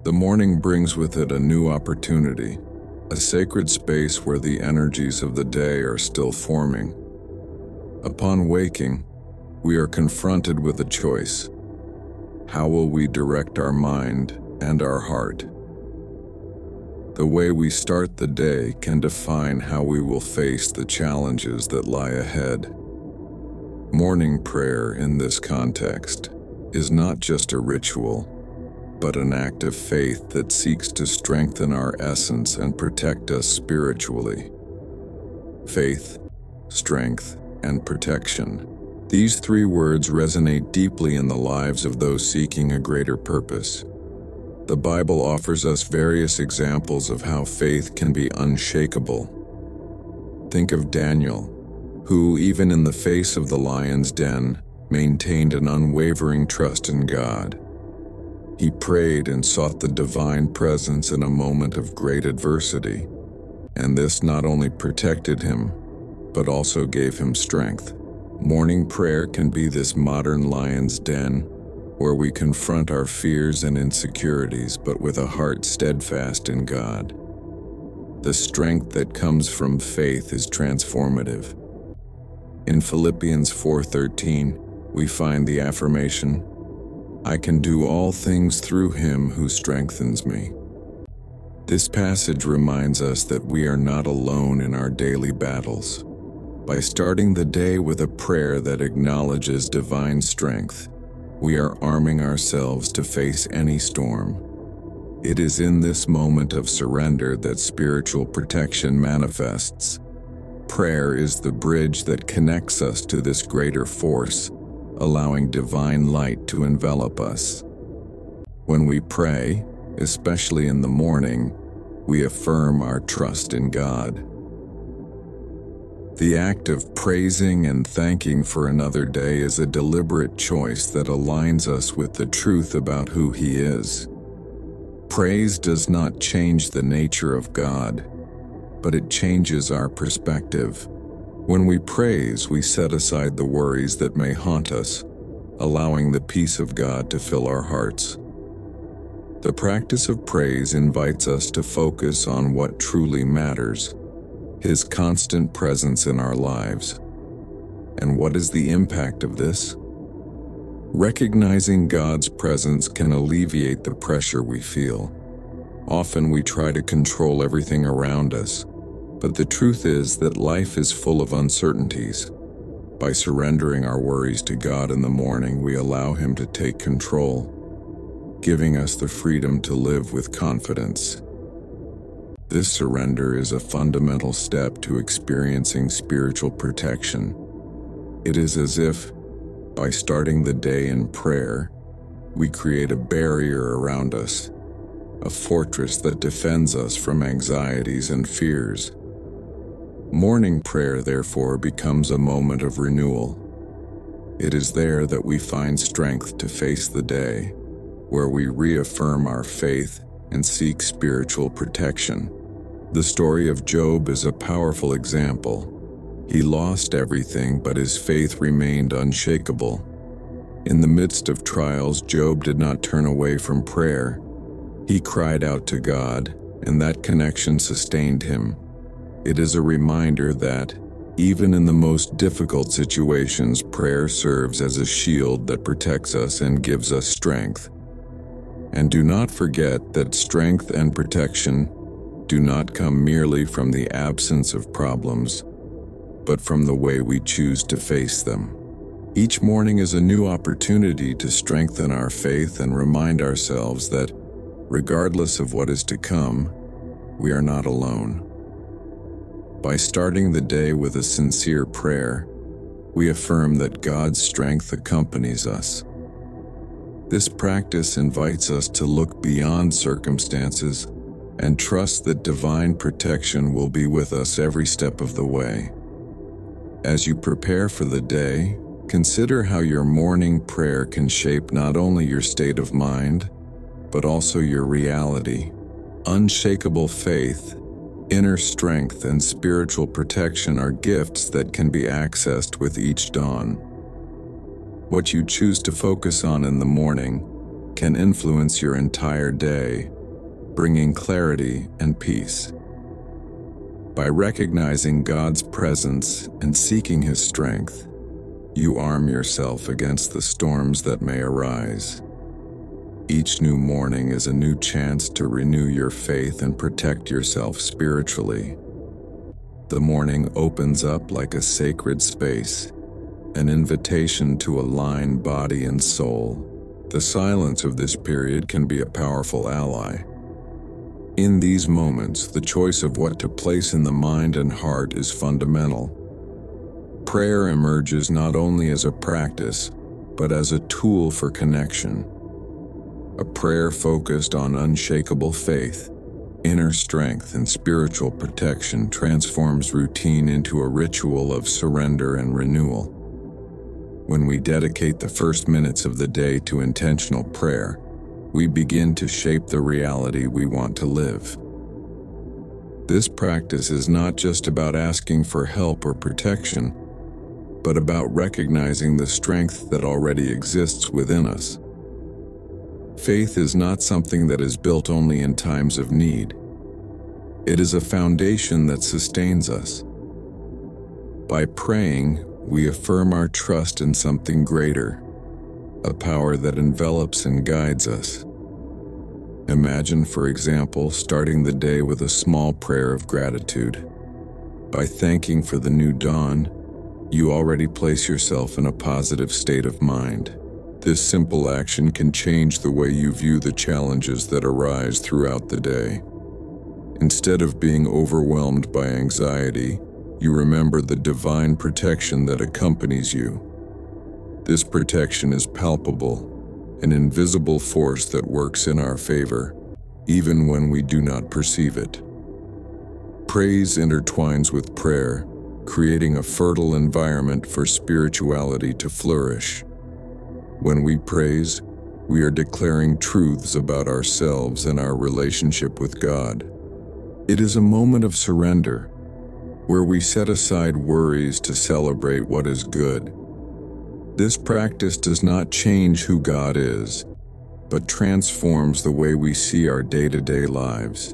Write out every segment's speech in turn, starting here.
The morning brings with it a new opportunity, a sacred space where the energies of the day are still forming. Upon waking, we are confronted with a choice. How will we direct our mind and our heart? The way we start the day can define how we will face the challenges that lie ahead. Morning prayer in this context is not just a ritual, but an act of faith that seeks to strengthen our essence and protect us spiritually. Faith, strength, and protection. These three words resonate deeply in the lives of those seeking a greater purpose. The Bible offers us various examples of how faith can be unshakable. Think of Daniel, who, even in the face of the lion's den, maintained an unwavering trust in God. He prayed and sought the divine presence in a moment of great adversity, and this not only protected him, but also gave him strength. Morning prayer can be this modern lion's den, where we confront our fears and insecurities, but with a heart steadfast in God. The strength that comes from faith is transformative. In Philippians 4:13, we find the affirmation, "I can do all things through him who strengthens me." This passage reminds us that we are not alone in our daily battles. By starting the day with a prayer that acknowledges divine strength, we are arming ourselves to face any storm. It is in this moment of surrender that spiritual protection manifests. Prayer is the bridge that connects us to this greater force, allowing divine light to envelop us. When we pray, especially in the morning, we affirm our trust in God. The act of praising and thanking for another day is a deliberate choice that aligns us with the truth about who He is. Praise does not change the nature of God, but it changes our perspective. When we praise, we set aside the worries that may haunt us, allowing the peace of God to fill our hearts. The practice of praise invites us to focus on what truly matters, His constant presence in our lives. And what is the impact of this? Recognizing God's presence can alleviate the pressure we feel. Often we try to control everything around us, but the truth is that life is full of uncertainties. By surrendering our worries to God in the morning, we allow Him to take control, giving us the freedom to live with confidence. This surrender is a fundamental step to experiencing spiritual protection. It is as if, by starting the day in prayer, we create a barrier around us, a fortress that defends us from anxieties and fears. Morning prayer, therefore, becomes a moment of renewal. It is there that we find strength to face the day, where we reaffirm our faith and seek spiritual protection. The story of Job is a powerful example. He lost everything, but his faith remained unshakable. In the midst of trials, Job did not turn away from prayer. He cried out to God, and that connection sustained him. It is a reminder that, even in the most difficult situations, prayer serves as a shield that protects us and gives us strength. And do not forget that strength and protection do not come merely from the absence of problems, but from the way we choose to face them. Each morning is a new opportunity to strengthen our faith and remind ourselves that, regardless of what is to come, we are not alone. By starting the day with a sincere prayer, we affirm that God's strength accompanies us. This practice invites us to look beyond circumstances and trust that divine protection will be with us every step of the way. As you prepare for the day, consider how your morning prayer can shape not only your state of mind, but also your reality. Unshakable faith, inner strength, and spiritual protection are gifts that can be accessed with each dawn. What you choose to focus on in the morning can influence your entire day, bringing clarity and peace. By recognizing God's presence and seeking His strength, you arm yourself against the storms that may arise. Each new morning is a new chance to renew your faith and protect yourself spiritually. The morning opens up like a sacred space, an invitation to align body and soul. The silence of this period can be a powerful ally. In these moments, the choice of what to place in the mind and heart is fundamental. Prayer emerges not only as a practice, but as a tool for connection. A prayer focused on unshakable faith, inner strength, and spiritual protection transforms routine into a ritual of surrender and renewal. When we dedicate the first minutes of the day to intentional prayer, we begin to shape the reality we want to live. This practice is not just about asking for help or protection, but about recognizing the strength that already exists within us. Faith is not something that is built only in times of need. It is a foundation that sustains us. By praying, we affirm our trust in something greater, a power that envelops and guides us. Imagine, for example, starting the day with a small prayer of gratitude. By thanking for the new dawn, you already place yourself in a positive state of mind. This simple action can change the way you view the challenges that arise throughout the day. Instead of being overwhelmed by anxiety, you remember the divine protection that accompanies you. This protection is palpable, an invisible force that works in our favor, even when we do not perceive it. Praise intertwines with prayer, creating a fertile environment for spirituality to flourish. When we praise, we are declaring truths about ourselves and our relationship with God. It is a moment of surrender, where we set aside worries to celebrate what is good. This practice does not change who God is, but transforms the way we see our day-to-day lives.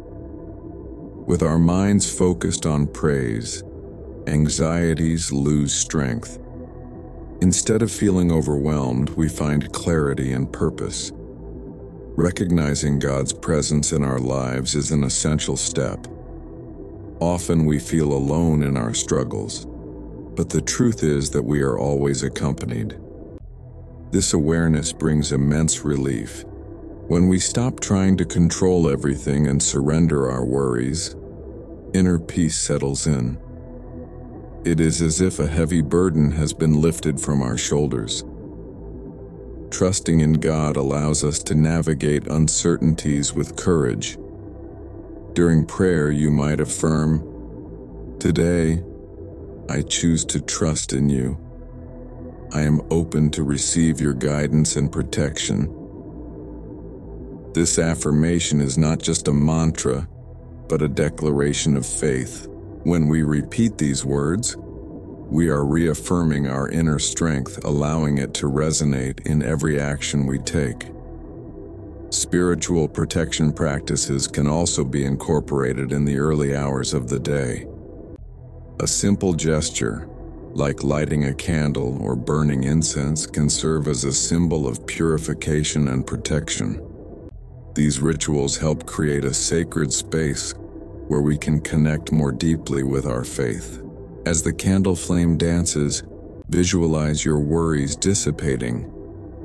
With our minds focused on praise, anxieties lose strength. Instead of feeling overwhelmed, we find clarity and purpose. Recognizing God's presence in our lives is an essential step. Often we feel alone in our struggles, but the truth is that we are always accompanied. This awareness brings immense relief. When we stop trying to control everything and surrender our worries, inner peace settles in. It is as if a heavy burden has been lifted from our shoulders. Trusting in God allows us to navigate uncertainties with courage. During prayer, you might affirm, "Today, I choose to trust in you. I am open to receive your guidance and protection." This affirmation is not just a mantra, but a declaration of faith. When we repeat these words, we are reaffirming our inner strength, allowing it to resonate in every action we take. Spiritual protection practices can also be incorporated in the early hours of the day. A simple gesture, like lighting a candle or burning incense, can serve as a symbol of purification and protection. These rituals help create a sacred space where we can connect more deeply with our faith. As the candle flame dances, visualize your worries dissipating,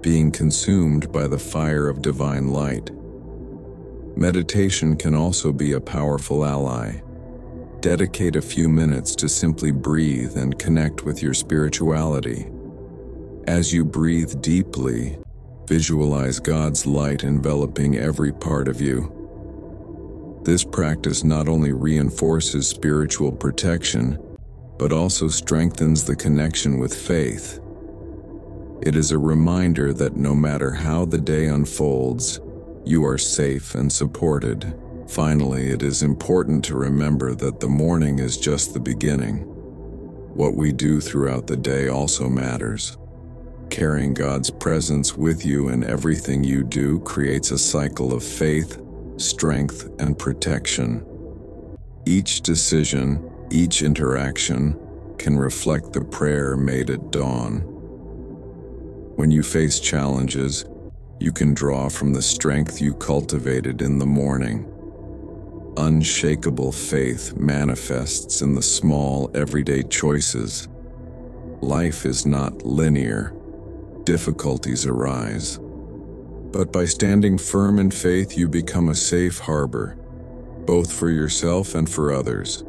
being consumed by the fire of divine light. Meditation can also be a powerful ally. Dedicate a few minutes to simply breathe and connect with your spirituality. As you breathe deeply, visualize God's light enveloping every part of you. This practice not only reinforces spiritual protection, but also strengthens the connection with faith. It is a reminder that no matter how the day unfolds, you are safe and supported. Finally, it is important to remember that the morning is just the beginning. What we do throughout the day also matters. Carrying God's presence with you in everything you do creates a cycle of faith, strength, and protection. Each decision, each interaction, can reflect the prayer made at dawn. When you face challenges, you can draw from the strength you cultivated in the morning. Unshakable faith manifests in the small, everyday choices. Life is not linear. Difficulties arise. But by standing firm in faith, you become a safe harbor, both for yourself and for others.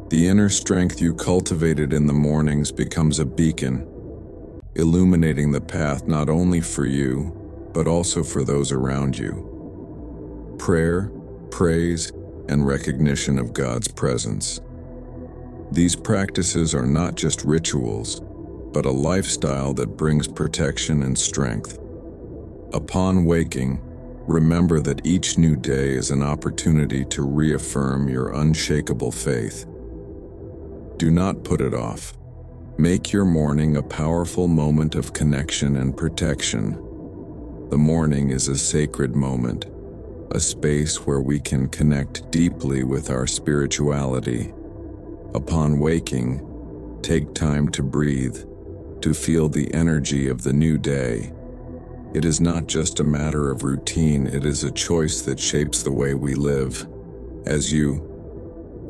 The inner strength you cultivated in the mornings becomes a beacon, illuminating the path not only for you, but also for those around you. Prayer, praise, and recognition of God's presence. These practices are not just rituals, but a lifestyle that brings protection and strength. Upon waking, remember that each new day is an opportunity to reaffirm your unshakable faith. Do not put it off. Make your morning a powerful moment of connection and protection. The morning is a sacred moment, a space where we can connect deeply with our spirituality. Upon waking, take time to breathe, to feel the energy of the new day. It is not just a matter of routine, it is a choice that shapes the way we live.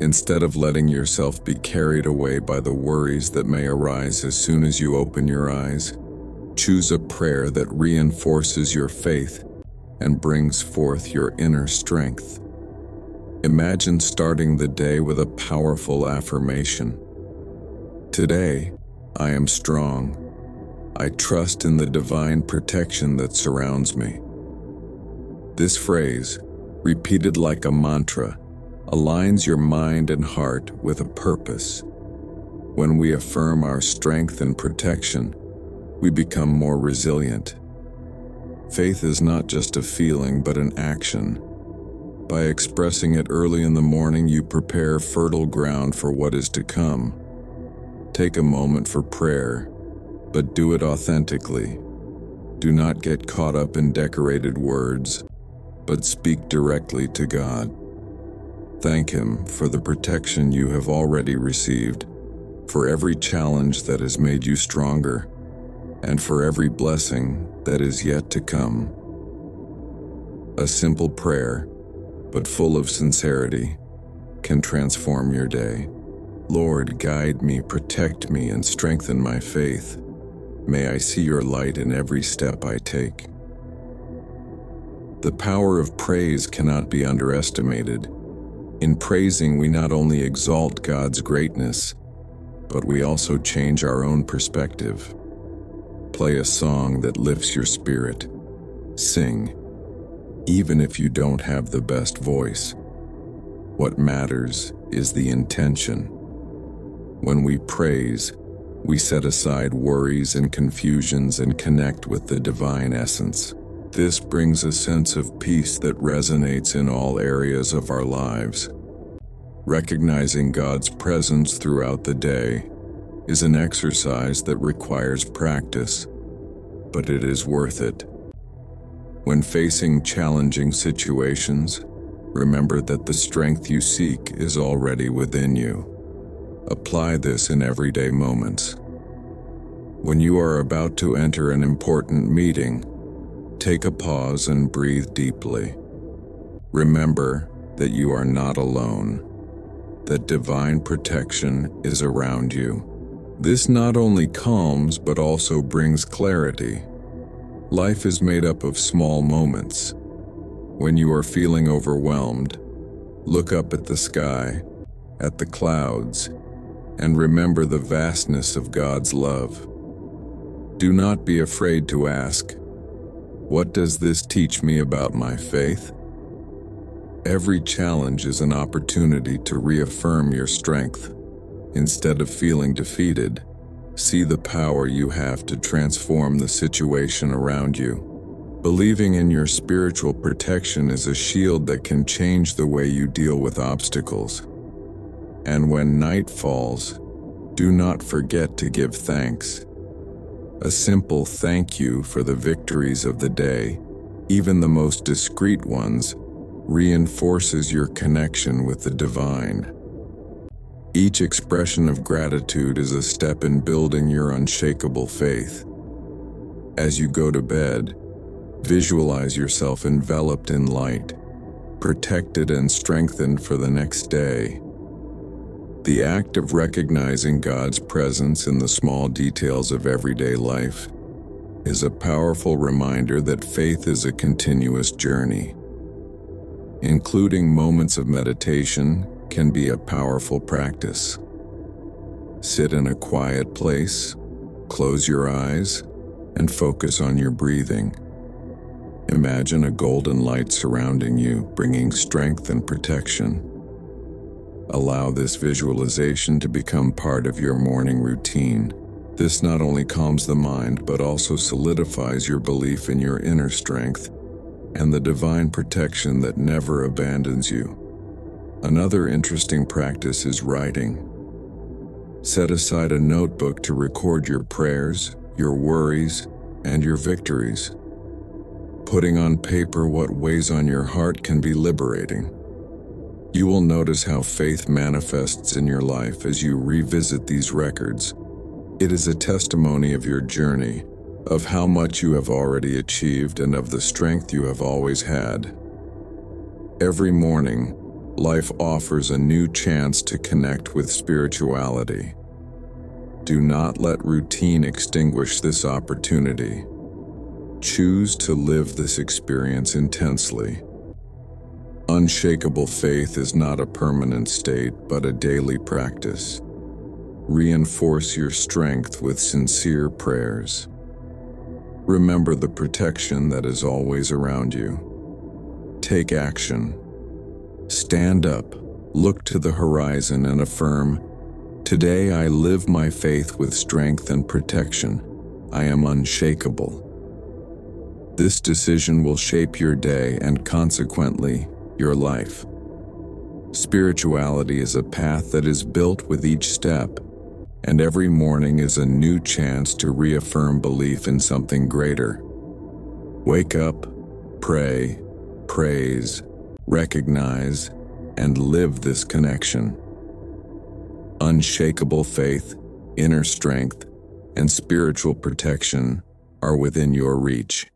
Instead of letting yourself be carried away by the worries that may arise as soon as you open your eyes, choose a prayer that reinforces your faith and brings forth your inner strength. Imagine starting the day with a powerful affirmation. Today, I am strong. I trust in the divine protection that surrounds me. This phrase, repeated like a mantra, aligns your mind and heart with a purpose. When we affirm our strength and protection, we become more resilient. Faith is not just a feeling, but an action. By expressing it early in the morning, you prepare fertile ground for what is to come. Take a moment for prayer, but do it authentically. Do not get caught up in decorated words, but speak directly to God. Thank Him for the protection you have already received, for every challenge that has made you stronger, and for every blessing that is yet to come. A simple prayer, but full of sincerity, can transform your day. Lord, guide me, protect me, and strengthen my faith. May I see your light in every step I take. The power of praise cannot be underestimated. In praising, we not only exalt God's greatness, but we also change our own perspective. Play a song that lifts your spirit. Sing, even if you don't have the best voice. What matters is the intention. When we praise, we set aside worries and confusions and connect with the divine essence. This brings a sense of peace that resonates in all areas of our lives. Recognizing God's presence throughout the day is an exercise that requires practice, but it is worth it. When facing challenging situations, remember that the strength you seek is already within you. Apply this in everyday moments. When you are about to enter an important meeting, take a pause and breathe deeply. Remember that you are not alone, that divine protection is around you. This not only calms but also brings clarity. Life is made up of small moments. When you are feeling overwhelmed, look up at the sky, at the clouds, and remember the vastness of God's love. Do not be afraid to ask, "What does this teach me about my faith?" Every challenge is an opportunity to reaffirm your strength. Instead of feeling defeated, see the power you have to transform the situation around you. Believing in your spiritual protection is a shield that can change the way you deal with obstacles. And when night falls, do not forget to give thanks. A simple thank you for the victories of the day, even the most discreet ones, reinforces your connection with the divine. Each expression of gratitude is a step in building your unshakable faith. As you go to bed, visualize yourself enveloped in light, protected and strengthened for the next day. The act of recognizing God's presence in the small details of everyday life is a powerful reminder that faith is a continuous journey. Including moments of meditation can be a powerful practice. Sit in a quiet place, close your eyes, and focus on your breathing. Imagine a golden light surrounding you, bringing strength and protection. Allow this visualization to become part of your morning routine. This not only calms the mind, but also solidifies your belief in your inner strength and the divine protection that never abandons you. Another interesting practice is writing. Set aside a notebook to record your prayers, your worries, and your victories. Putting on paper what weighs on your heart can be liberating. You will notice how faith manifests in your life as you revisit these records. It is a testimony of your journey, of how much you have already achieved and of the strength you have always had. Every morning, life offers a new chance to connect with spirituality. Do not let routine extinguish this opportunity. Choose to live this experience intensely. Unshakable faith is not a permanent state, but a daily practice. Reinforce your strength with sincere prayers. Remember the protection that is always around you. Take action. Stand up, look to the horizon and affirm, "Today I live my faith with strength and protection. I am unshakable." This decision will shape your day and consequently, your life. Spirituality is a path that is built with each step, and every morning is a new chance to reaffirm belief in something greater. Wake up, pray, praise, recognize, and live this connection. Unshakable faith, inner strength, and spiritual protection are within your reach.